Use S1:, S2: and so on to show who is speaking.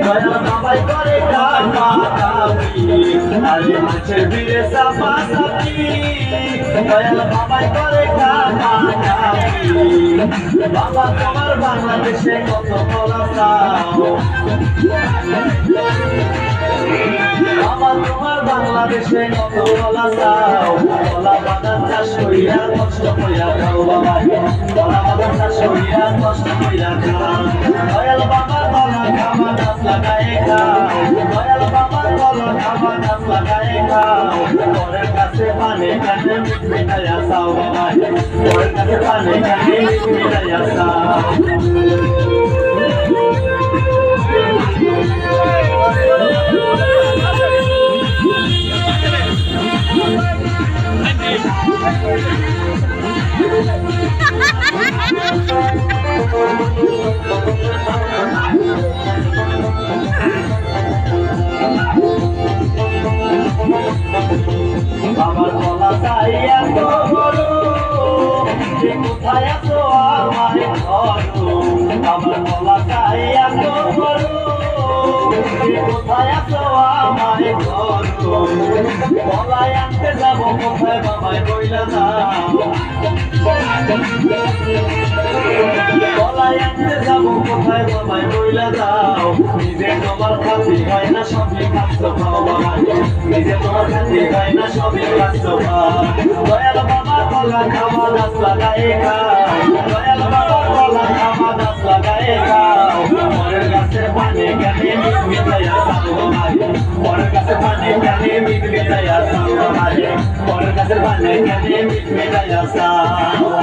S1: দয়াল বাবাই করে কামা কামি আরে মাছের ভিড়ে সাপা সাপি দয়াল বাবাই করে কামা কামি বাবা তোমার বাংলাদেশে কত বলা চাও বাবা তোমার বাংলাদেশে কত বলা চাও কলা বাগান চাষ কইরা কষ্ট কইরা খাও বাবা কলা বাগান চাষ কইরা কষ্ট কইরা খাও দয়াল বাবা কলা খাওয়া গাছ লাগায়ে খাও দয়াল বাবা কলা খাওয়া গাছ লাগায়ে খাও পরের কাছে পানি কানে মিঠাইয়া চাও বাবা পরের কাছে পানি কানে মিঠাইয়া চাও আমার গলা চাইয়া তো বলো যে কোথায় আছো আমায় ধরো আমার গলা চাইয়া তো বলো যে কোথায় আছো আমায় ধরো গলায় আনতে যাবো কোথায় বাবায় বইলা যাও গলায় আনতে যাবো কোথায় বাবায় বইলা যাও নিজে তোমার খাতি হয় না সবই খাচ্ছ খাও বাবা নিজে তোমার খাতি হয় না সবই খাচ্ছ খাও দয়াল বাবা কলা খাওয়া গাছ লাগায়ে খাও দয়াল বাবা কলা খাওয়া গাছ লাগায়ে খাও পরের গাছের পানি কেনে মিঠাইয়া চাও বাবা পরের গাছের পানি কেনে মিঠাইয়া চাও বাবা পরের গাছের পানি কেনে মিঠাইয়া চাও